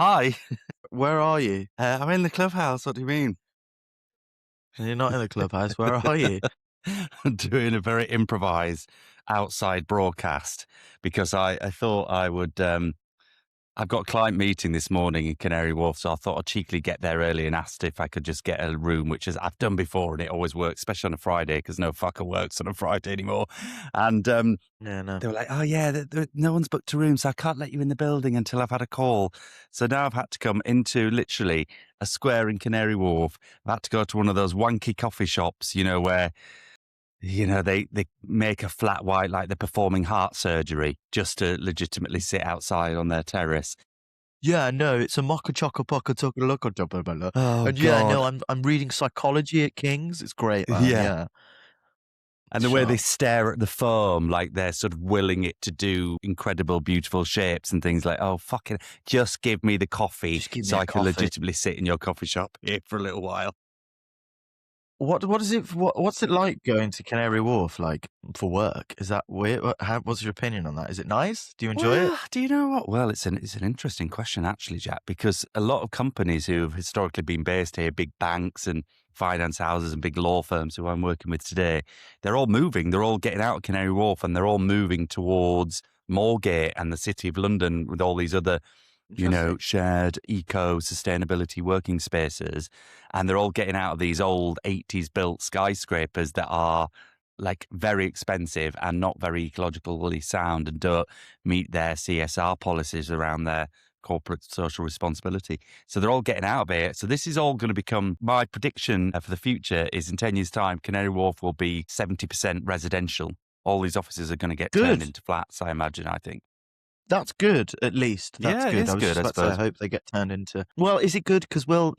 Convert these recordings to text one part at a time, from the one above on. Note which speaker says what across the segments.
Speaker 1: Hi,
Speaker 2: Where are you?
Speaker 1: I'm in the clubhouse. What do you mean?
Speaker 2: You're not in the clubhouse. Where are you?
Speaker 1: I'm doing a very improvised outside broadcast because I thought I would. I've got a client meeting this morning in Canary Wharf, so I thought I'd cheekily get there early and asked if I could just get a room, which is I've done before and it always works, especially on a Friday because no fucker works on a Friday anymore. And
Speaker 2: Yeah, no.
Speaker 1: they were like, "Oh yeah, no one's booked a room, so I can't let you in the building until I've had a call." So now I've had to come into literally a square in Canary Wharf. I've had to go to one of those wanky coffee shops, where they make a flat white like they're performing heart surgery just to legitimately sit outside on their terrace.
Speaker 2: Yeah, no, it's a mocha choco poca toca loco double bella.
Speaker 1: Oh
Speaker 2: And yeah, no,
Speaker 1: God,
Speaker 2: I'm reading psychology at King's. It's great, man.
Speaker 1: yeah.
Speaker 2: Yeah.
Speaker 1: And
Speaker 2: It's
Speaker 1: the way they
Speaker 2: sharp.
Speaker 1: stare at the foam, like they're sort of willing it to do incredible, beautiful shapes and things like, oh, fucking, just give me the coffee
Speaker 2: Just give me
Speaker 1: so
Speaker 2: a
Speaker 1: I can
Speaker 2: coffee.
Speaker 1: legitimately sit in your coffee shop here for a little while.
Speaker 2: What is it? What's it like going to Canary Wharf like for work? Is that weird? What's your opinion on that? Is it nice? Do you enjoy it?
Speaker 1: Well, do you know what? Well, it's an interesting question, actually, Jack, because a lot of companies who have historically been based here, big banks and finance houses and big law firms who I'm working with today, they're all moving. They're all getting out of Canary Wharf and they're all moving towards Moorgate and the City of London with all these other
Speaker 2: Interesting.
Speaker 1: shared sustainability working spaces. And they're all getting out of these old 80s built skyscrapers that are like very expensive and not very ecologically sound and don't meet their CSR policies around their corporate social responsibility. So they're all getting out of it. So this is all going to become my prediction for the future is in 10 years' time, Canary Wharf will be 70% residential. All these offices are going to get turned
Speaker 2: Good.
Speaker 1: into flats, I imagine, I think.
Speaker 2: That's good, at least. That's
Speaker 1: Yeah, it
Speaker 2: good. I
Speaker 1: is
Speaker 2: was
Speaker 1: good,
Speaker 2: just
Speaker 1: I
Speaker 2: about to say, I
Speaker 1: suppose.
Speaker 2: hope they get turned into. Well, is it good? Because, well,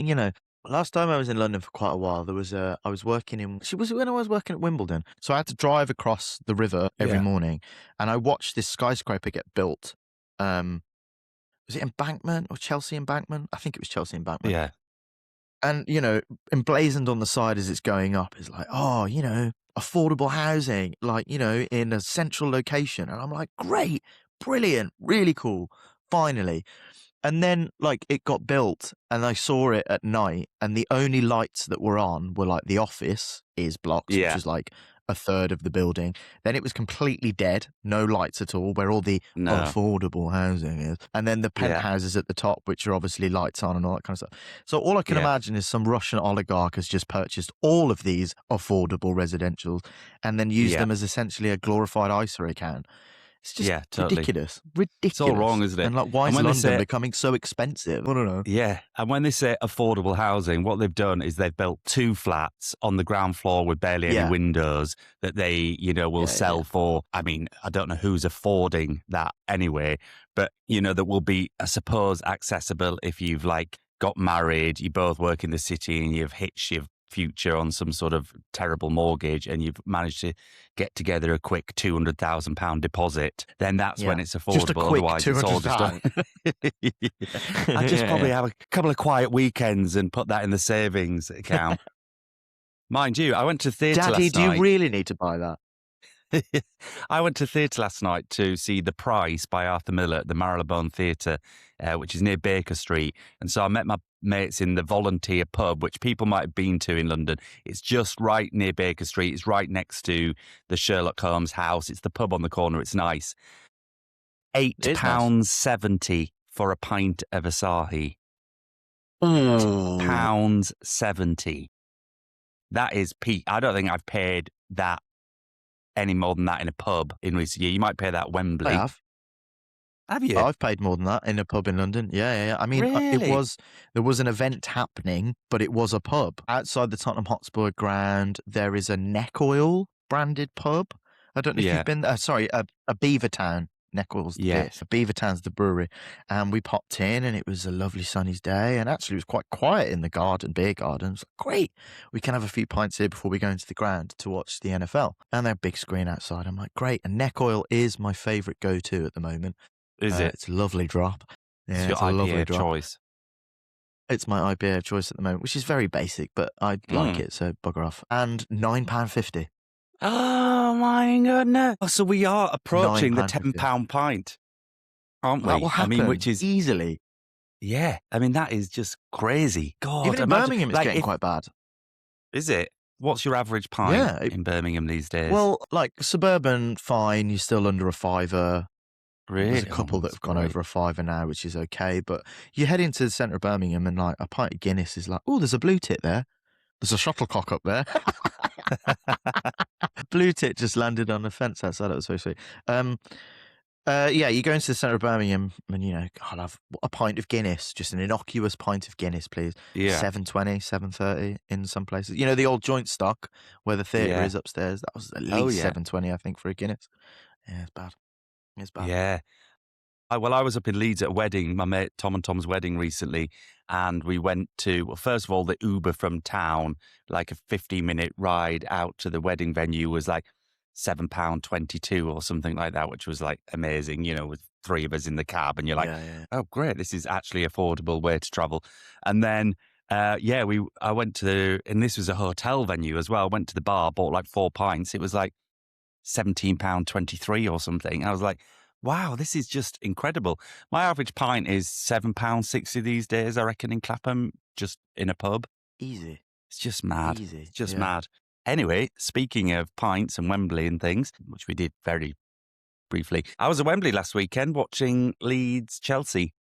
Speaker 2: last time I was in London for quite a while, I was working in, she was when I was working at Wimbledon. So I had to drive across the river every
Speaker 1: Yeah.
Speaker 2: morning and I watched this skyscraper get built. Um, was it Embankment or Chelsea Embankment? I think it was Chelsea Embankment.
Speaker 1: Yeah.
Speaker 2: And, emblazoned on the side as it's going up is like, oh, affordable housing, like, in a central location. And I'm like, great, brilliant, really cool, finally. And then, like, it got built and I saw it at night and the only lights that were on were like the office is blocks, which
Speaker 1: Yeah.
Speaker 2: is like a third of the building. Then it was completely dead, no lights at all, where all the
Speaker 1: No.
Speaker 2: affordable housing is. And then the
Speaker 1: Yeah.
Speaker 2: penthouses at the top, which are obviously lights on and all that kind of stuff. So all I can
Speaker 1: Yeah.
Speaker 2: imagine is some Russian oligarch has just purchased all of these affordable residentials and then used
Speaker 1: Yeah.
Speaker 2: them as essentially a glorified ISA account. It's just
Speaker 1: Yeah, totally.
Speaker 2: ridiculous.
Speaker 1: It's all wrong,
Speaker 2: Ridiculous.
Speaker 1: isn't it?
Speaker 2: And like, why
Speaker 1: And
Speaker 2: is
Speaker 1: when they
Speaker 2: London
Speaker 1: say,
Speaker 2: becoming so expensive? I don't know.
Speaker 1: yeah, and when they say affordable housing, what they've done is they've built two flats on the ground floor with barely any
Speaker 2: Yeah.
Speaker 1: windows that they, will
Speaker 2: Yeah.
Speaker 1: sell for. I mean, I don't know who's affording that anyway, but, that will be, I suppose, accessible if you've like got married, you both work in the city and you've hitched your future on some sort of terrible mortgage and you've managed to get together a quick £200,000 deposit, then that's when
Speaker 2: Yeah.
Speaker 1: it's
Speaker 2: Just a
Speaker 1: affordable.
Speaker 2: quick
Speaker 1: Otherwise, it's all just
Speaker 2: £200.
Speaker 1: I just
Speaker 2: Yeah,
Speaker 1: probably
Speaker 2: yeah.
Speaker 1: have a couple of quiet weekends and put that in the savings account. Mind you, I went to theatre
Speaker 2: Daddy,
Speaker 1: last
Speaker 2: do you
Speaker 1: night.
Speaker 2: really need to buy that?
Speaker 1: I went to theatre last night to see The Price by Arthur Miller at the Marylebone Theatre, which is near Baker Street. And so I met my mates in the Volunteer pub, which people might have been to in London. It's just right near Baker Street. It's right next to the Sherlock Holmes house. It's the pub on the corner. It's nice.
Speaker 2: It is nice.
Speaker 1: £8.70 for a pint of Asahi.
Speaker 2: Ooh.
Speaker 1: £8.70. That is peak. I don't think I've paid that any more than that in a pub in recent years. You might pay that at
Speaker 2: I
Speaker 1: Wembley.
Speaker 2: have.
Speaker 1: Have you?
Speaker 2: I've paid more than that in a pub in London. Yeah, yeah, yeah. I mean,
Speaker 1: Really?
Speaker 2: there was an event happening, but it was a pub. Outside the Tottenham Hotspur ground, there is a Neck Oil branded pub. I don't know if you've
Speaker 1: Yeah.
Speaker 2: been there. Sorry, a Beavertown. Neck Oil's the bit.
Speaker 1: Yes.
Speaker 2: A Beavertown's the brewery. And we popped in and it was a lovely sunny day. And actually, it was quite quiet in the garden, beer garden. It was like, great. We can have a few pints here before we go into the ground to watch the NFL. And they have a big screen outside. I'm like, great. And Neck Oil is my favourite go-to at the moment.
Speaker 1: Is it?
Speaker 2: It's a lovely drop.
Speaker 1: It's
Speaker 2: Yeah,
Speaker 1: your
Speaker 2: it's a lovely
Speaker 1: IPA
Speaker 2: drop.
Speaker 1: choice.
Speaker 2: It's my IPA of choice at the moment, which is very basic, but I like it, so bugger off. And £9.50.
Speaker 1: Oh my goodness. Oh, so we are approaching the
Speaker 2: £9.50.
Speaker 1: £10 pint, aren't
Speaker 2: That will
Speaker 1: we? I mean, which
Speaker 2: happen
Speaker 1: is
Speaker 2: easily.
Speaker 1: Yeah, I mean, that is just crazy. God,
Speaker 2: Even in
Speaker 1: imagine,
Speaker 2: Birmingham, it's
Speaker 1: like,
Speaker 2: getting quite bad.
Speaker 1: is it? What's your average pint
Speaker 2: Yeah.
Speaker 1: in Birmingham these days?
Speaker 2: Well, like suburban, fine, you're still under a fiver. There's a
Speaker 1: Really? Oh,
Speaker 2: couple that
Speaker 1: that's
Speaker 2: have gone
Speaker 1: great.
Speaker 2: over a fiver now, which is okay. But you head into the centre of Birmingham and like a pint of Guinness is like, oh, there's a blue tit there. There's a shuttlecock up there. Blue tit just landed on the fence outside. That was so sweet. Yeah, you go into the centre of Birmingham and, you know, I'll have a pint of Guinness, just an innocuous pint of Guinness, please.
Speaker 1: Yeah,
Speaker 2: 7.20, 7.30 in some places. You know, the old joint stock where the theatre
Speaker 1: yeah.
Speaker 2: is upstairs. That was at
Speaker 1: Oh,
Speaker 2: least
Speaker 1: yeah,
Speaker 2: 7.20, I think, for a Guinness. Yeah, it's bad. It's bad.
Speaker 1: yeah. Well, I was up in Leeds at a wedding, my mate Tom and Tom's wedding recently, and we went to, well, first of all, the Uber from town, like a 15-minute ride out to the wedding venue was like £7.22 or something like that, which was like amazing, you know, with three of us in the cab, and you're like,
Speaker 2: Yeah, yeah.
Speaker 1: oh, great, this is actually affordable way to travel. And then, I went and this was a hotel venue as well. I went to the bar, bought like 4 pints. It was like £17.23 or something. I was like, wow, this is just incredible. My average pint is £7.60 these days, I reckon, in Clapham, just in a pub.
Speaker 2: Easy.
Speaker 1: It's just mad. It's
Speaker 2: Easy.
Speaker 1: just
Speaker 2: Yeah.
Speaker 1: mad. Anyway, speaking of pints and Wembley and things, which we did very briefly, I was at Wembley last weekend watching Leeds Chelsea.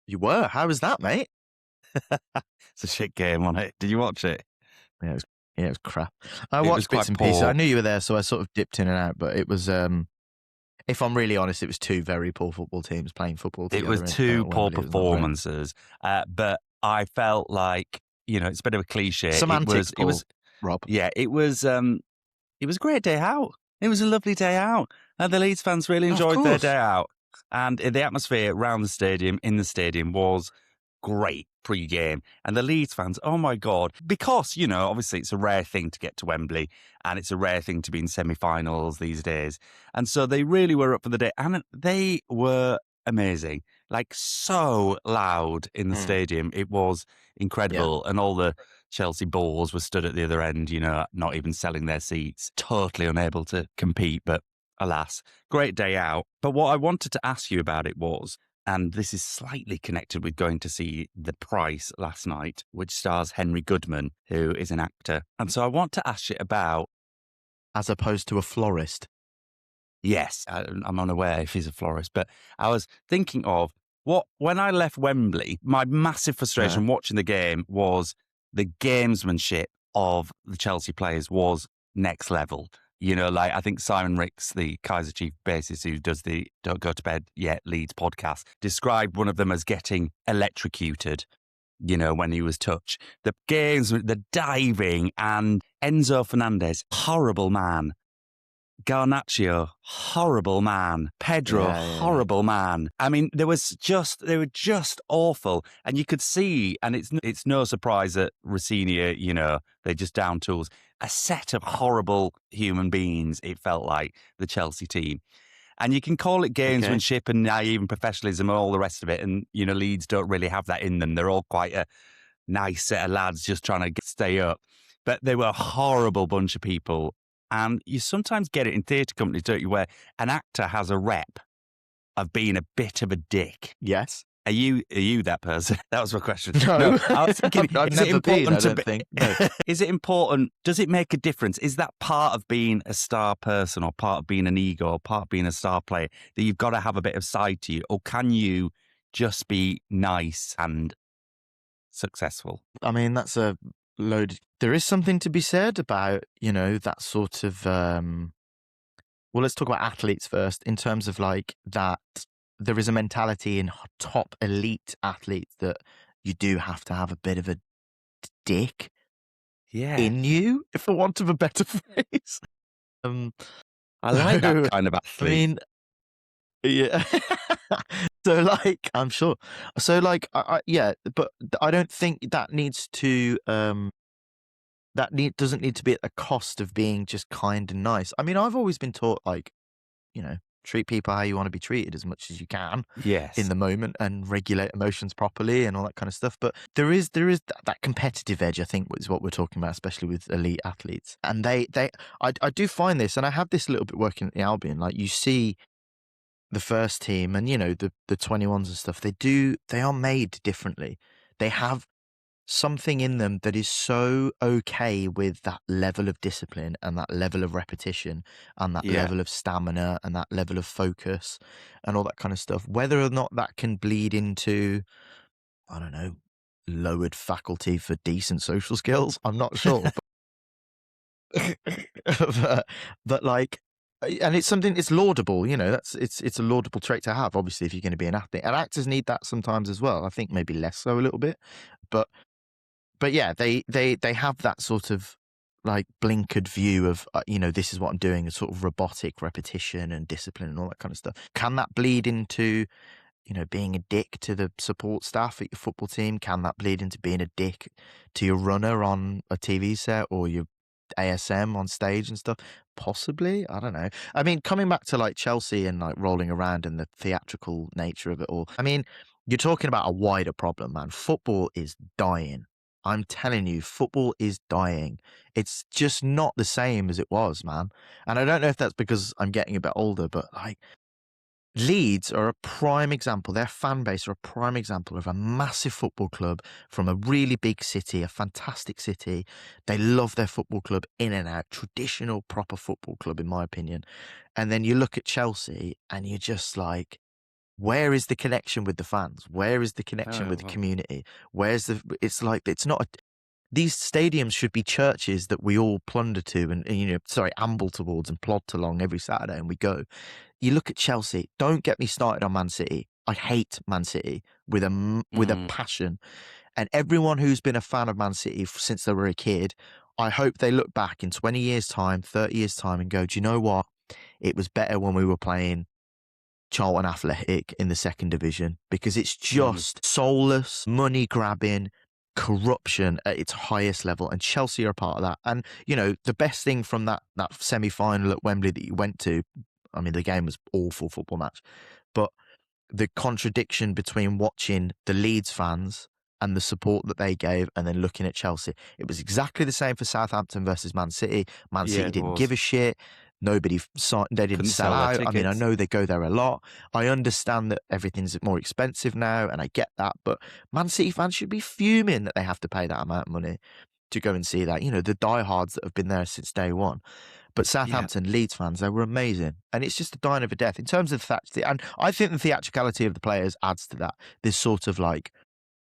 Speaker 2: You were? How was that, mate?
Speaker 1: It's a shit game, wasn't it? Did you watch it?
Speaker 2: Yeah, it was crap. I
Speaker 1: It was
Speaker 2: watched bits
Speaker 1: quite
Speaker 2: and pieces. I
Speaker 1: poor.
Speaker 2: knew you were there, so I sort of dipped in and out, but it was if I'm really honest, it was two very poor football teams playing football
Speaker 1: It
Speaker 2: together
Speaker 1: was two
Speaker 2: at
Speaker 1: poor
Speaker 2: Wembley. It was not great.
Speaker 1: performances, but I felt like, you know, it's a bit of a cliche.
Speaker 2: Semantics,
Speaker 1: It
Speaker 2: Paul.
Speaker 1: was,
Speaker 2: Rob.
Speaker 1: yeah, it was a great day out. It was a lovely day out. And the Leeds fans really
Speaker 2: Of
Speaker 1: enjoyed their
Speaker 2: course.
Speaker 1: day out. And the atmosphere around the stadium, in the stadium, was great pre-game. And the Leeds fans, oh my God, because, you know, obviously it's a rare thing to get to Wembley and it's a rare thing to be in semi-finals these days. And so they really were up for the day and they were amazing, like so loud in the stadium. It was incredible. And all the Chelsea balls were stood at the other end, you know, not even selling their seats, totally unable to compete. But alas, great day out. But what I wanted to ask you about it was, and this is slightly connected with going to see The Price last night, which stars Henry Goodman, who is an actor. And so I want to ask you about,
Speaker 2: As opposed to a florist.
Speaker 1: yes, I'm unaware if he's a florist, but I was thinking of when I left Wembley, my massive frustration watching the game was the gamesmanship of the Chelsea players was next level. You know, like I think Simon Ricks, the Kaiser Chief bassist who does the Don't Go to Bed Yet Leeds podcast, described one of them as getting electrocuted, you know, when he was touched. The games, the diving, and Enzo Fernandez, horrible man. Garnacho, horrible man. Pedro,
Speaker 2: Yeah.
Speaker 1: horrible man. I mean, they were just awful. And you could see, and it's no surprise that Rossini, you know, they're just down tools. A set of horrible human beings, it felt like, the Chelsea team. And you can call it
Speaker 2: Okay.
Speaker 1: gamesmanship and naive and professionalism and all the rest of it. And, you know, Leeds don't really have that in them. They're all quite a nice set of lads just trying to stay up. But they were a horrible bunch of people. And you sometimes get it in theatre companies, don't you, where an actor has a rep of being a bit of a dick.
Speaker 2: Yes.
Speaker 1: Are you that person? That was my question.
Speaker 2: No.
Speaker 1: I was thinking,
Speaker 2: I've
Speaker 1: is it
Speaker 2: never been,
Speaker 1: important
Speaker 2: I don't think. No.
Speaker 1: Is it important? Does it make a difference? Is that part of being a star person or part of being an ego or part of being a star player that you've got to have a bit of side to you? Or can you just be nice and successful?
Speaker 2: I mean, that's a load. There is something to be said about, you know, that sort of. Well, let's talk about athletes first. In terms of like that, there is a mentality in top elite athletes that you do have to have a bit of a dick
Speaker 1: Yeah.
Speaker 2: in you, for want of a better phrase.
Speaker 1: I like that kind of
Speaker 2: I
Speaker 1: athlete.
Speaker 2: mean, yeah. So, like, I'm sure. So, like, yeah, but I don't think that needs to. Doesn't need to be at the cost of being just kind and nice. I mean, I've always been taught, like, you know, treat people how you want to be treated as much as you can in
Speaker 1: Yes.
Speaker 2: the moment and regulate emotions properly and all that kind of stuff. But there is that competitive edge, I think, is what we're talking about, especially with elite athletes. And I do find this, and I have this a little bit working at the Albion. Like, you see the first team and, you know, the 21s and stuff, they are made differently. They have something in them that is so okay with that level of discipline and that level of repetition and that
Speaker 1: Yeah.
Speaker 2: level of stamina and that level of focus and all that kind of stuff. Whether or not that can bleed into, I don't know, lowered faculty for decent social skills, I'm not sure. but like, and it's something, it's laudable, you know, it's a laudable trait to have, obviously, if you're going to be an athlete. And actors need that sometimes as well. I think maybe less so a little bit. But yeah, they have that sort of like blinkered view of, you know, this is what I'm doing, a sort of robotic repetition and discipline and all that kind of stuff. Can that bleed into, you know, being a dick to the support staff at your football team? Can that bleed into being a dick to your runner on a TV set or your ASM on stage and stuff? Possibly. I don't know. I mean, coming back to like Chelsea and like rolling around and the theatrical nature of it all, I mean, you're talking about a wider problem, man. Football is dying. I'm telling you, football is dying. It's just not the same as it was, man. And I don't know if that's because I'm getting a bit older, but like, Leeds are a prime example. Their fan base are a prime example of a massive football club from a really big city, a fantastic city. They love their football club in and out, traditional, proper football club, in my opinion. And then you look at Chelsea and you're just like, where is the connection with the fans? Where is the connection with the
Speaker 1: Well,
Speaker 2: community? It's like, it's not, these stadiums should be churches that we all plunder to and, you know, sorry, amble towards and plod along every Saturday and we go. You look at Chelsea. Don't get me started on Man City. I hate Man City with a
Speaker 1: mm,
Speaker 2: passion. And everyone who's been a fan of Man City since they were a kid, I hope they look back in 20 years' time, 30 years' time and go, do you know what? It was better when we were playing Charlton Athletic in the second division, because it's
Speaker 1: mm,
Speaker 2: just soulless, money grabbing, corruption at its highest level, and Chelsea are a part of that. And you know, the best thing from that semi final at Wembley that you went to, I mean, the game was awful football match, but the contradiction between watching the Leeds fans and the support that they gave and then looking at Chelsea. It was exactly the same for Southampton versus Man City. Man
Speaker 1: yeah,
Speaker 2: City
Speaker 1: it
Speaker 2: didn't give
Speaker 1: was.
Speaker 2: a shit. Nobody signed, they didn't
Speaker 1: Couldn't
Speaker 2: sell
Speaker 1: sell their
Speaker 2: out. I mean, I
Speaker 1: tickets.
Speaker 2: know they go there a lot. I understand that everything's more expensive now and I get that, but Man City fans should be fuming that they have to pay that amount of money to go and see that. You know, the diehards that have been there since day one. But
Speaker 1: Yeah,
Speaker 2: Southampton, Leeds fans, they were amazing. And it's just a dying of a death. In terms of and I think the theatricality of the players adds to that. This sort of like,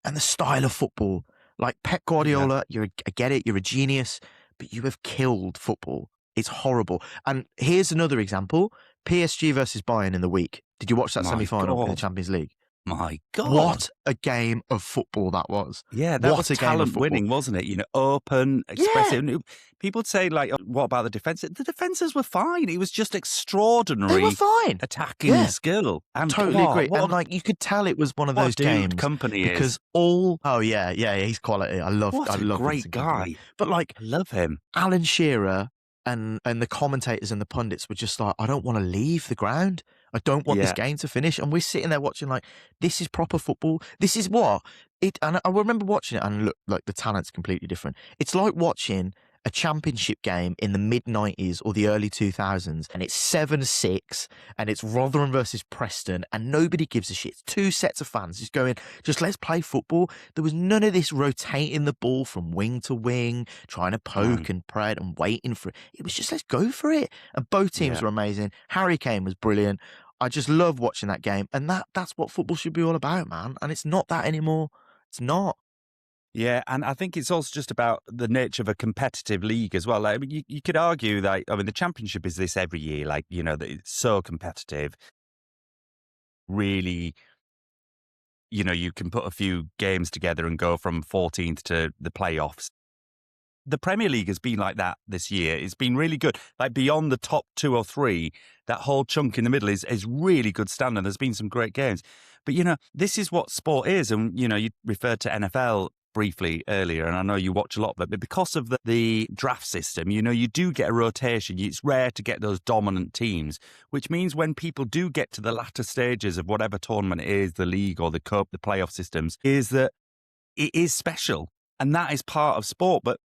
Speaker 2: and the style of football. Like Pep
Speaker 1: yeah.
Speaker 2: Guardiola, I get it, you're a genius, but you have killed football. It's horrible. And here's another example. PSG versus Bayern in the week. Did you watch that
Speaker 1: My
Speaker 2: semi-final in the
Speaker 1: God.
Speaker 2: Champions League?
Speaker 1: My God.
Speaker 2: What a game of football that was.
Speaker 1: Yeah, that was
Speaker 2: What a game of
Speaker 1: talent
Speaker 2: football.
Speaker 1: winning, wasn't it? You know, open,
Speaker 2: Yeah,
Speaker 1: expressive. People would say, like, "Oh, what about the defense?" The defenses were fine. It was just
Speaker 2: they were
Speaker 1: extraordinary
Speaker 2: fine.
Speaker 1: attacking
Speaker 2: Yeah.
Speaker 1: skill. And
Speaker 2: Totally agree. And like you could tell it was one of
Speaker 1: what a
Speaker 2: those
Speaker 1: dude
Speaker 2: games
Speaker 1: Company is.
Speaker 2: because he's quality. I
Speaker 1: What a
Speaker 2: love
Speaker 1: great
Speaker 2: Vincent Company.
Speaker 1: guy.
Speaker 2: But like
Speaker 1: I love him.
Speaker 2: Alan Shearer and the commentators and the pundits were just like, I don't want to leave the ground. I don't want this
Speaker 1: Yeah.
Speaker 2: game to finish. And we're sitting there watching like, this is proper football. This is what it. And I remember watching it and look, like the talent's completely different. It's like watching a championship game in the mid-90s or the early 2000s and it's 7-6 and it's Rotherham versus Preston and nobody gives a shit. It's two sets of fans just going, just let's play football. There was none of this rotating the ball from wing to wing, trying to
Speaker 1: No.
Speaker 2: poke and pray and waiting for it. It was just, let's go for it. And both teams
Speaker 1: Yeah.
Speaker 2: were amazing. Harry Kane was brilliant. I just love watching that game. And that's what football should be all about, man. And it's not that anymore. It's not.
Speaker 1: Yeah, and I think it's also just about the nature of a competitive league as well. Like, I mean, you could argue that, I mean, the championship is this every year, like, you know, that it's so competitive. Really, you know, you can put a few games together and go from 14th to the playoffs. The Premier League has been like that this year. It's been really good. Like beyond the top 2 or 3, that whole chunk in the middle is really good standard. There's been some great games. But, you know, this is what sport is. And, you know, you referred to NFL briefly earlier, and I know you watch a lot of it, but because of the draft system, you know, you do get a rotation. It's rare to get those dominant teams, which means when people do get to the latter stages of whatever tournament it is, the league or the cup, the playoff systems, is that it is special. And that is part of sport. But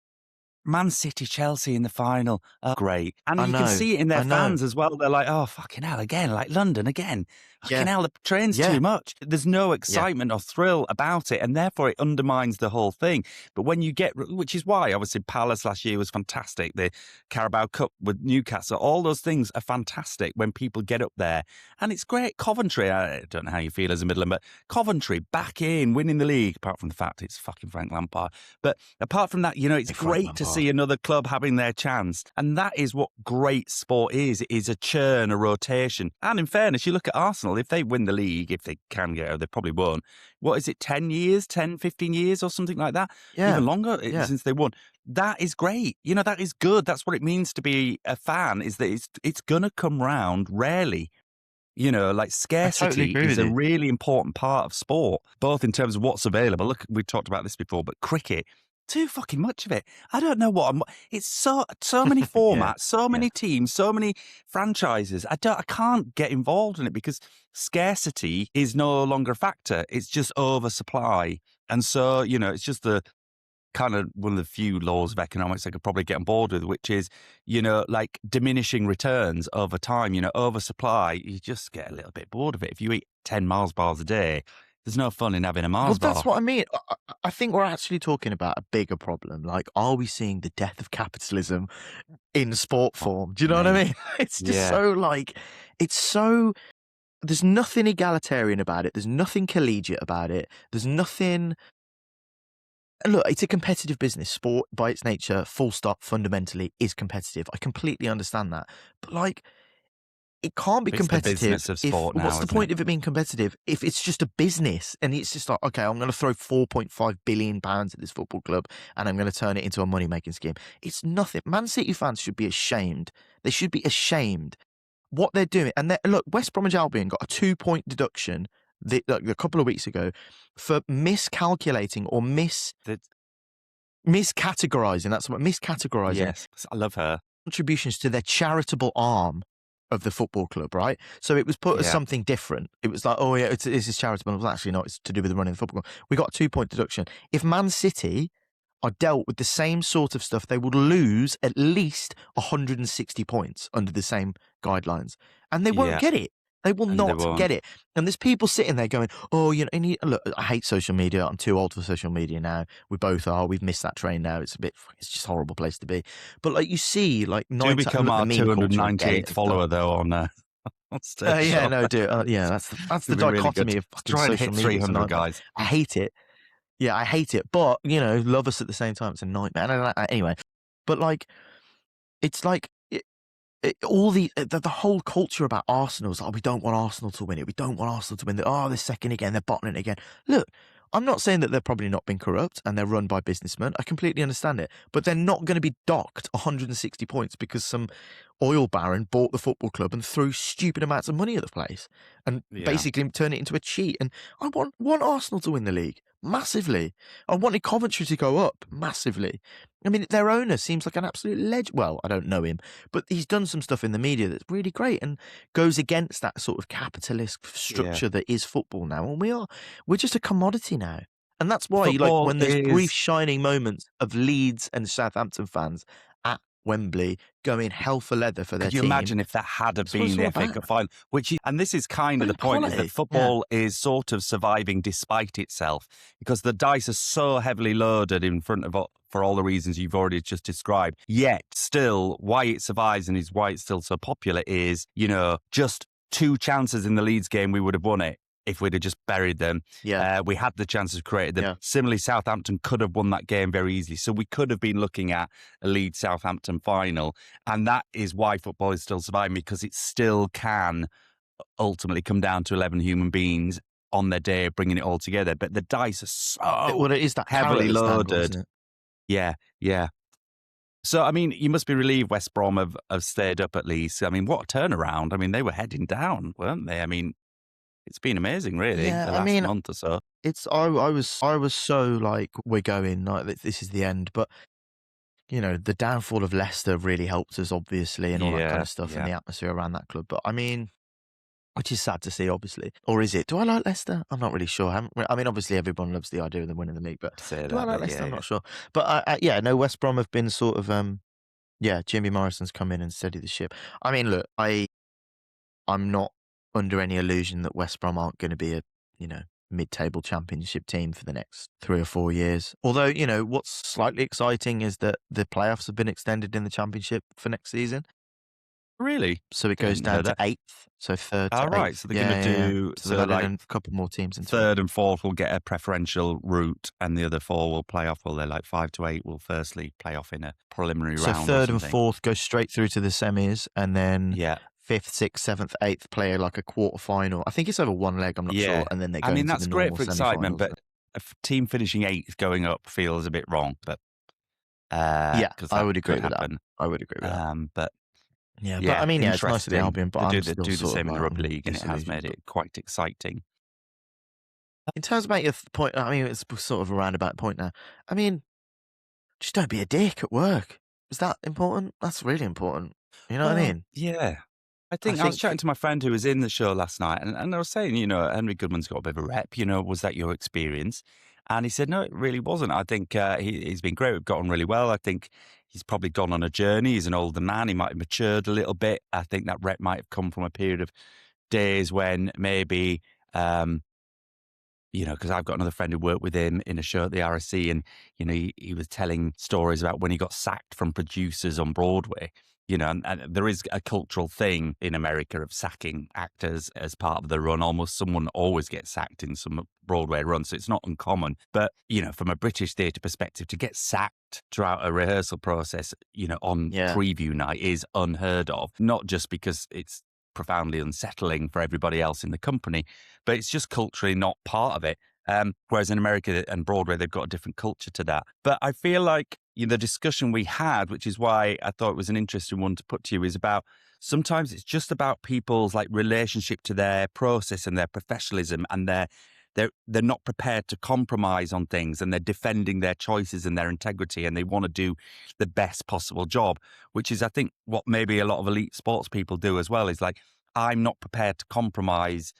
Speaker 1: Man City, Chelsea in the final. Oh, great. And
Speaker 2: I
Speaker 1: you can
Speaker 2: know.
Speaker 1: see it in their
Speaker 2: I know.
Speaker 1: fans as well. They're like, oh, fucking hell, again, like London again. Fucking
Speaker 2: Yeah.
Speaker 1: hell, the train's
Speaker 2: Yeah.
Speaker 1: too much. There's no
Speaker 2: Yeah.
Speaker 1: excitement or thrill about it, and therefore it undermines the whole thing. But when you get, which is why obviously Palace last year was fantastic. The Carabao Cup with Newcastle, all those things are fantastic when people get up there. And it's great. Coventry, I don't know how you feel as a Midland, but Coventry back in, winning the league, apart from the fact it's fucking Frank Lampard. But apart from that, you know, it's
Speaker 2: Frank
Speaker 1: great to
Speaker 2: Lampard.
Speaker 1: see another club having their chance. And that is what great sport is. It is a churn, a rotation. And in fairness, you look at Arsenal, if they win the league, if they can get out, they probably won't. What is it, 10 years, 10, 15 years or something like that?
Speaker 2: Yeah.
Speaker 1: Even longer
Speaker 2: Yeah.
Speaker 1: since they won. That is great. You know, that is good. That's what it means to be a fan, is that it's going to come round rarely. You know, like scarcity
Speaker 2: agree
Speaker 1: is
Speaker 2: with
Speaker 1: a
Speaker 2: you.
Speaker 1: really important part of sport, both in terms of what's available. Look, we talked about this before, but cricket, too fucking much of it. I don't know what it's so many formats, so many teams, so many franchises. I can't get involved in it because scarcity is no longer a factor. It's just oversupply. And so, you know, it's just the kind of one of the few laws of economics I could probably get on board with, which is, you know, like diminishing returns over time, you know, oversupply. You just get a little bit bored of it. If you eat 10 Mars bars a day, there's no fun in having a Mars bar.
Speaker 2: Well, that's what I mean. I think we're actually talking about a bigger problem. Like, are we seeing the death of capitalism in sport form? Do you know what I mean? It's just so like, it's so, there's nothing egalitarian about it. There's nothing collegiate about it. There's nothing. Look, it's a competitive business. Sport, by its nature, full stop, fundamentally, is competitive. I completely understand that. But, like, it can't be
Speaker 1: It's the
Speaker 2: competitive.
Speaker 1: business of sport now,
Speaker 2: What's the
Speaker 1: isn't
Speaker 2: point
Speaker 1: it?
Speaker 2: of it being competitive if it's just a business and it's just like, okay, I'm going to throw £4.5 billion at this football club and I'm going to turn it into a money-making scheme? It's nothing. Man City fans should be ashamed. They should be ashamed what they're doing. And look, West Bromwich Albion got a 2-point deduction a couple of weeks ago for miscalculating or miscategorizing. That's what miscategorizing.
Speaker 1: Yes, I love her.
Speaker 2: Contributions to their charitable arm of the football club, right? So it was put as something different. It was like, oh yeah, this is charitable. It was actually not. It's to do with the running of the football club. We got a 2-point deduction. If Man City are dealt with the same sort of stuff, they would lose at least 160 points under the same guidelines, and they won't get it. They will not get it. And there's people sitting there going, oh, you know, look, I hate social media. I'm too old for social media now. We both are. We've missed that train now. It's just a horrible place to be. But like you see, like
Speaker 1: Do become our 298th follower though on stage.
Speaker 2: Yeah, no, dude. Yeah, that's the dichotomy
Speaker 1: really
Speaker 2: of fucking
Speaker 1: try and
Speaker 2: social
Speaker 1: hit
Speaker 2: media.
Speaker 1: 300 guys.
Speaker 2: I hate it. Yeah, I hate it. But, you know, love us at the same time. It's a nightmare. Anyway, but like, it's like all the whole culture about Arsenal is like, we don't want Arsenal to win it. We don't want Arsenal to win it. Oh, they're second again. They're bottoming it again. Look, I'm not saying that they're probably not been corrupt and they're run by businessmen. I completely understand it. But they're not going to be docked 160 points because some oil baron bought the football club and threw stupid amounts of money at the place and basically turned it into a cheat. And I want Arsenal to win the league massively. I wanted Coventry to go up massively. I mean, their owner seems like an absolute legend. Well, I don't know him, but he's done some stuff in the media that's really great and goes against that sort of capitalist structure that is football now. And we're just a commodity now. And that's why,
Speaker 1: Football
Speaker 2: like, when there's brief shining moments of Leeds and Southampton fans at Wembley going hell for leather for their team.
Speaker 1: Could you imagine if that had been the FA Cup final? And this is kind of the point, is that football is sort of surviving despite itself, because the dice are so heavily loaded in front of for all the reasons you've already just described. Yet still, why it survives and is why it's still so popular is, you know, just 2 chances in the Leeds game, we would have won it if we'd have just buried them. We had the chances, created them. Similarly, Southampton could have won that game very easily. So we could have been looking at a Leeds-Southampton final. And that is why football is still surviving, because it still can ultimately come down to 11 human beings on their day, bringing it all together. But the dice are so
Speaker 2: it is that
Speaker 1: heavily loaded.
Speaker 2: Isn't it?
Speaker 1: Yeah. So, I mean, you must be relieved West Brom have stayed up at least. I mean, what a turnaround. I mean, they were heading down, weren't they? I mean, it's been amazing, really, the last month or so.
Speaker 2: I was so like, we're going, like, this is the end. But, you know, the downfall of Leicester really helped us, obviously, and all that kind of stuff, and the atmosphere around that club. But, I mean, which is sad to see, obviously. Or is it? Do I like Leicester? I'm not really sure. I mean, obviously, everyone loves the idea of them winning the league, but
Speaker 1: To say
Speaker 2: do I
Speaker 1: that,
Speaker 2: like
Speaker 1: but
Speaker 2: Leicester?
Speaker 1: yeah,
Speaker 2: I'm
Speaker 1: yeah.
Speaker 2: not sure. But yeah, no, West Brom have been sort of, yeah, Jimmy Morrison's come in and steadied the ship. I mean, look, I'm not under any illusion that West Brom aren't going to be a, mid-table championship team for the next 3 or 4 years. Although, what's slightly exciting is that the playoffs have been extended in the championship for next season.
Speaker 1: Really?
Speaker 2: So it goes
Speaker 1: Didn't
Speaker 2: down
Speaker 1: hear
Speaker 2: to
Speaker 1: that.
Speaker 2: 8th, so 3rd to
Speaker 1: All right.
Speaker 2: 8th.
Speaker 1: So they're going to
Speaker 2: Yeah, yeah, yeah.
Speaker 1: do
Speaker 2: So they've
Speaker 1: so
Speaker 2: added
Speaker 1: like
Speaker 2: a couple more teams into it.
Speaker 1: third and fourth will get a preferential route, and the other four will play off. Well, they're like 5 to 8 will firstly play off in a preliminary
Speaker 2: So
Speaker 1: round or
Speaker 2: 3rd and
Speaker 1: something.
Speaker 2: 4th go straight through to the semis, and then
Speaker 1: Yeah.
Speaker 2: 5th, 6th, 7th, 8th play like a quarter final. I think it's over one leg, I'm not sure,
Speaker 1: Yeah.
Speaker 2: and then they
Speaker 1: I
Speaker 2: go
Speaker 1: mean,
Speaker 2: into the
Speaker 1: that's great
Speaker 2: normal
Speaker 1: for excitement,
Speaker 2: semi-finals.
Speaker 1: but a team finishing eighth going up feels a bit wrong, but
Speaker 2: Yeah,
Speaker 1: because
Speaker 2: I
Speaker 1: that
Speaker 2: would
Speaker 1: could
Speaker 2: agree with that.
Speaker 1: happen.
Speaker 2: I would agree with that.
Speaker 1: But
Speaker 2: Yeah, but I
Speaker 1: yeah,
Speaker 2: mean, yeah, it's nice for the
Speaker 1: interesting.
Speaker 2: Albion, but
Speaker 1: They
Speaker 2: I'm
Speaker 1: do
Speaker 2: still
Speaker 1: the
Speaker 2: sort of
Speaker 1: same in the
Speaker 2: like,
Speaker 1: rugby league, and it has
Speaker 2: disillusioned.
Speaker 1: made it quite exciting.
Speaker 2: In terms about your point, I mean, it's sort of a roundabout point now. I mean, just don't be a dick at work. Is that important? That's really important. You know what I
Speaker 1: Well,
Speaker 2: mean?
Speaker 1: yeah. I
Speaker 2: I
Speaker 1: think I was chatting
Speaker 2: think,
Speaker 1: to my friend who was in the show last night, and I was saying, Henry Goodman's got a bit of a rep. Was that your experience? And he said, no, it really wasn't. I think he's been great. We've got on really well. I think he's probably gone on a journey. He's an older man. He might have matured a little bit. I think that rep might have come from a period of days when maybe, because I've got another friend who worked with him in a show at the RSC, and he was telling stories about when he got sacked from producers on Broadway. And there is a cultural thing in America of sacking actors as part of the run. Almost someone always gets sacked in some Broadway run, so it's not uncommon. But from a British theatre perspective, to get sacked throughout a rehearsal process, on
Speaker 2: yeah,
Speaker 1: preview night is unheard of. Not just because it's profoundly unsettling for everybody else in the company, but it's just culturally not part of it. Whereas in America and Broadway, they've got a different culture to that. But I feel like the discussion we had, which is why I thought it was an interesting one to put to you, is about sometimes it's just about people's like relationship to their process and their professionalism, and they're not prepared to compromise on things, and they're defending their choices and their integrity, and they want to do the best possible job, which is, I think, what maybe a lot of elite sports people do as well, is like, I'm not prepared to compromise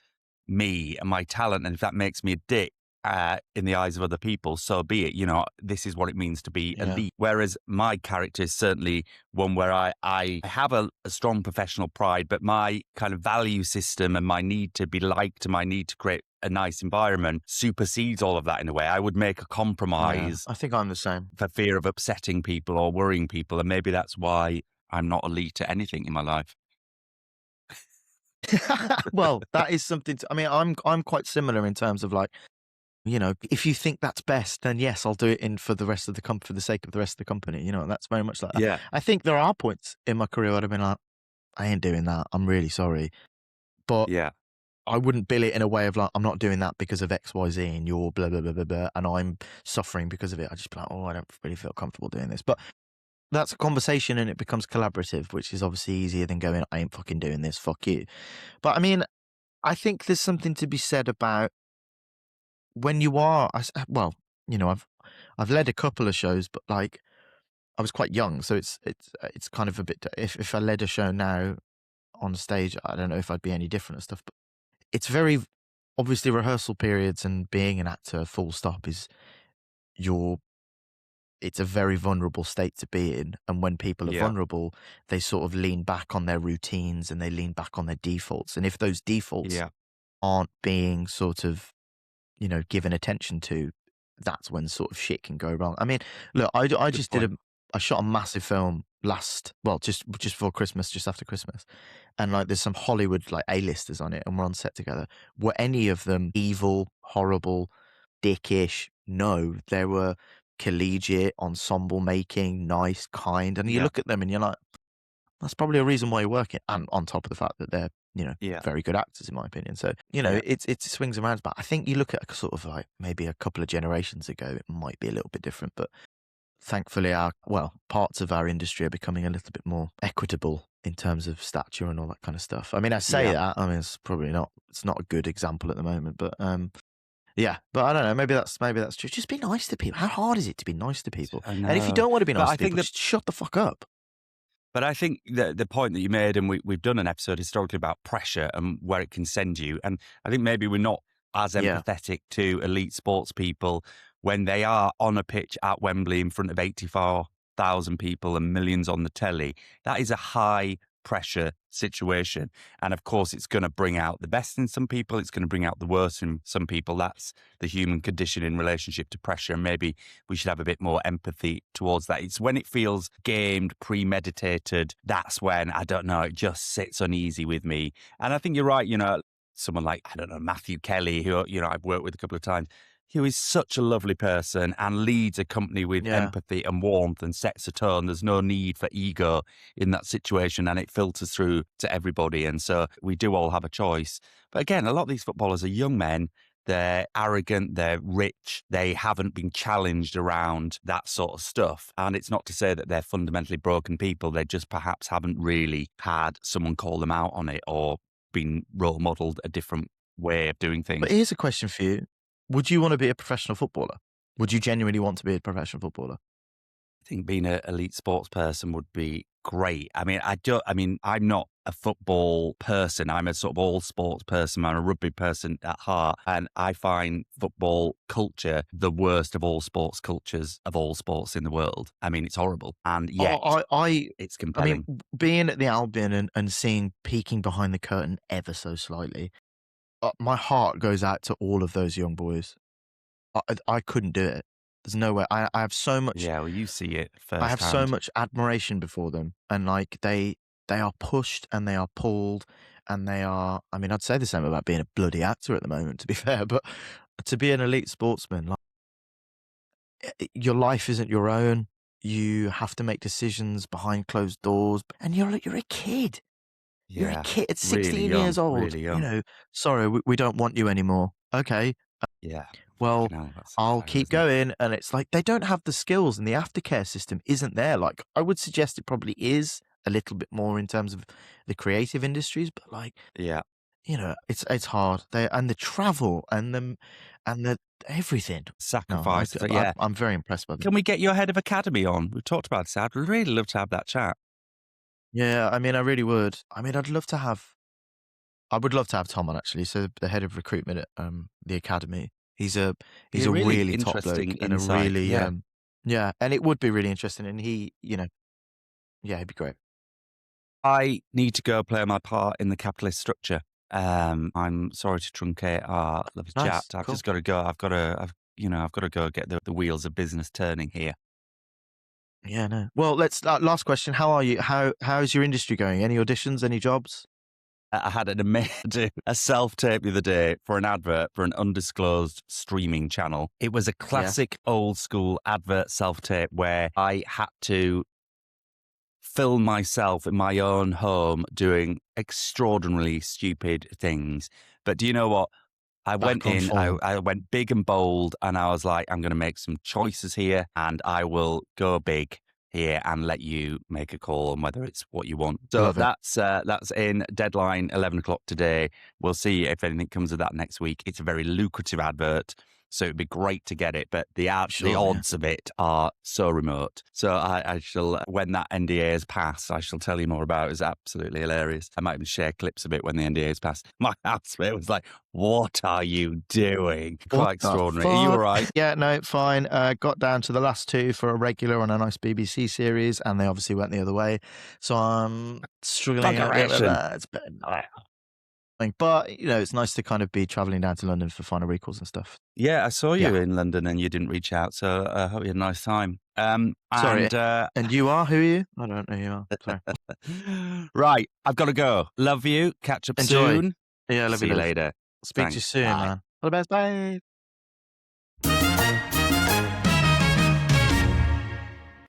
Speaker 1: me and my talent. And if that makes me a dick in the eyes of other people, so be it. This is what it means to be
Speaker 2: yeah,
Speaker 1: elite. Whereas my character is certainly one where I have a strong professional pride, but my kind of value system and my need to be liked and my need to create a nice environment supersedes all of that in a way. I would make a
Speaker 2: yeah.
Speaker 1: compromise
Speaker 2: I think I'm the same.
Speaker 1: for fear of upsetting people or worrying people. And maybe that's why I'm not elite at anything in my life.
Speaker 2: Well, that is something. I mean, I'm quite similar in terms of like, if you think that's best, then yes, I'll do it in for the rest of the for the sake of the rest of the company. That's very much like that.
Speaker 1: Yeah.
Speaker 2: I think there are points in my career where I've been like, I ain't doing that. I'm really sorry, but
Speaker 1: Yeah.
Speaker 2: I wouldn't bill it in a way of like, I'm not doing that because of X, Y, Z, and you're blah blah blah blah blah, and I'm suffering because of it. I just be like, oh, I don't really feel comfortable doing this, but. That's a conversation and it becomes collaborative, which is obviously easier than going, I ain't fucking doing this, fuck you. But I mean, I think there's something to be said about when you are, well, I've led a couple of shows, but like I was quite young, so it's kind of a bit. If I led a show now on stage, I don't know if I'd be any different and stuff. But it's very obviously rehearsal periods and being an actor, full stop, is your. It's a very vulnerable state to be in, and when people are
Speaker 1: Yeah.
Speaker 2: vulnerable, they sort of lean back on their routines and they lean back on their defaults. And if those defaults
Speaker 1: Yeah.
Speaker 2: aren't being sort of given attention to, that's when sort of shit can go wrong. I mean, look, I
Speaker 1: Good
Speaker 2: just
Speaker 1: point.
Speaker 2: I shot a massive film just before Christmas, just after Christmas. And like, there's some Hollywood like A-listers on it and we're on set together. Were any of them evil, horrible, dickish? No, they were collegiate, ensemble making, nice, kind. And you
Speaker 1: Yeah.
Speaker 2: look at them and you're like, that's probably a reason why you're working. And on top of the fact that they're,
Speaker 1: Yeah.
Speaker 2: very good actors in my opinion. So,
Speaker 1: Yeah.
Speaker 2: it swings and rounds. But I think you look at sort of like maybe a couple of generations ago, it might be a little bit different. But thankfully parts of our industry are becoming a little bit more equitable in terms of stature and all that kind of stuff. I mean, I say
Speaker 1: Yeah.
Speaker 2: that, I mean, it's not a good example at the moment, but, yeah, but I don't know. Maybe that's true. Just be nice to people. How hard is it to be nice to people?
Speaker 1: I
Speaker 2: And if you
Speaker 1: know.
Speaker 2: don't want to be
Speaker 1: But
Speaker 2: nice
Speaker 1: I
Speaker 2: to
Speaker 1: think
Speaker 2: people,
Speaker 1: that
Speaker 2: just shut the fuck up.
Speaker 1: But I think the point that you made, and we've done an episode historically about pressure and where it can send you. And I think maybe we're not as
Speaker 2: Yeah.
Speaker 1: empathetic to elite sports people when they are on a pitch at Wembley in front of 84,000 people and millions on the telly. That is a high pressure situation. And of course, it's going to bring out the best in some people. It's going to bring out the worst in some people. That's the human condition in relationship to pressure. And maybe we should have a bit more empathy towards that. It's when it feels gamed, premeditated. That's when, I don't know, it just sits uneasy with me. And I think you're right. Someone like, I don't know, Matthew Kelly, who, I've worked with a couple of times, who is such a lovely person and leads a company with
Speaker 2: Yeah.
Speaker 1: empathy and warmth and sets a tone. There's no need for ego in that situation, and it filters through to everybody. And so we do all have a choice. But again, a lot of these footballers are young men. They're arrogant, they're rich, they haven't been challenged around that sort of stuff. And it's not to say that they're fundamentally broken people. They just perhaps haven't really had someone call them out on it or been role modeled a different way of doing
Speaker 2: But
Speaker 1: things.
Speaker 2: here's a question for you. Would you want to be a professional footballer? Would you genuinely want to be a professional footballer?
Speaker 1: I think being an elite sports person would be great. I'm not a football person. I'm a sort of all sports person. I'm a rugby person at heart. And I find football culture the worst of all sports cultures of all sports in the world. I mean, it's horrible. And yet it's
Speaker 2: I mean,
Speaker 1: compelling.
Speaker 2: being at the Albion and seeing peeking behind the curtain ever so slightly, my heart goes out to all of those young boys. I couldn't do it. There's no way. I have so much.
Speaker 1: Yeah, well, you see it
Speaker 2: I have so
Speaker 1: firsthand.
Speaker 2: much admiration before them, and like they are pushed and they are pulled, and they are. I mean, I'd say the same about being a bloody actor at the moment, to be fair. But to be an elite sportsman, like your life isn't your own. You have to make decisions behind closed doors, and you're a kid. You're a
Speaker 1: Yeah,
Speaker 2: kid at
Speaker 1: really
Speaker 2: 16 years
Speaker 1: young,
Speaker 2: old.
Speaker 1: really young.
Speaker 2: Sorry, we don't want you anymore. Okay,
Speaker 1: Yeah,
Speaker 2: well,
Speaker 1: fucking hell, that's
Speaker 2: I'll
Speaker 1: dire,
Speaker 2: keep
Speaker 1: isn't it?
Speaker 2: going. And it's like they don't have the skills, and the aftercare system isn't there. Like, I would suggest it probably is a little bit more in terms of the creative industries, but like,
Speaker 1: Yeah,
Speaker 2: it's hard. And the travel and the everything. No,
Speaker 1: sacrifice. Yeah.
Speaker 2: I'm very impressed by them.
Speaker 1: Can we get your head of academy on? We've talked about this. I'd really love to have that chat.
Speaker 2: Yeah, I mean, I really would. I mean, I would love to have Tom on, actually. So the head of recruitment at the academy. He's a
Speaker 1: Be a really
Speaker 2: really top bloke
Speaker 1: interesting
Speaker 2: and a
Speaker 1: insight.
Speaker 2: really
Speaker 1: Yeah.
Speaker 2: yeah, and it would be really interesting. And yeah, he'd be great.
Speaker 1: I need to go play my part in the capitalist structure. I'm sorry to truncate our lovely chat.
Speaker 2: Nice,
Speaker 1: I've
Speaker 2: cool.
Speaker 1: just got to go. I've got to go get the wheels of business turning here.
Speaker 2: Yeah, no. Well, let's last question. How are you? How's your industry going? Any auditions? Any jobs?
Speaker 1: I had an amazing a self-tape the other day for an advert for an undisclosed streaming channel. It was a classic old school advert self-tape where I had to film myself in my own home doing extraordinarily stupid things. But do you know what? I went
Speaker 2: Back on
Speaker 1: in,
Speaker 2: form.
Speaker 1: I went big and bold, and I was like, I'm going to make some choices here, and I will go big here and let you make a call on whether it's what you want. So
Speaker 2: Love it.
Speaker 1: that's in deadline 11 o'clock today. We'll see if anything comes of that next week. It's a very lucrative advert, so it'd be great to get it, but the
Speaker 2: Sure, yeah.
Speaker 1: odds of it are so remote. So I shall, when that NDA is passed, I shall tell you more about it. It's absolutely hilarious. I might even share clips of it when the NDA is passed. My housemate was like, "What are you doing?"
Speaker 2: What
Speaker 1: Quite
Speaker 2: the
Speaker 1: extraordinary. Are you all
Speaker 2: fuck?
Speaker 1: right?
Speaker 2: Yeah, no, fine. Got down to the last two for a regular on a nice BBC series, and they obviously went the other way. So I'm struggling a little bit with
Speaker 1: Buggeration.
Speaker 2: that. It's a bit annoying. But, it's nice to kind of be traveling down to London for final recalls and stuff.
Speaker 1: Yeah, I saw you
Speaker 2: Yeah.
Speaker 1: in London and you didn't reach out, so I hope you had a nice time.
Speaker 2: Sorry.
Speaker 1: And
Speaker 2: And you are? Who are you? I don't know who you are. Sorry.
Speaker 1: right, I've got to go. Love you. Catch up
Speaker 2: Enjoy.
Speaker 1: soon.
Speaker 2: Yeah, love
Speaker 1: See
Speaker 2: you,
Speaker 1: you
Speaker 2: love.
Speaker 1: later.
Speaker 2: Speak to you
Speaker 1: Thanks.
Speaker 2: soon,
Speaker 1: Bye.
Speaker 2: man. All the best. Bye.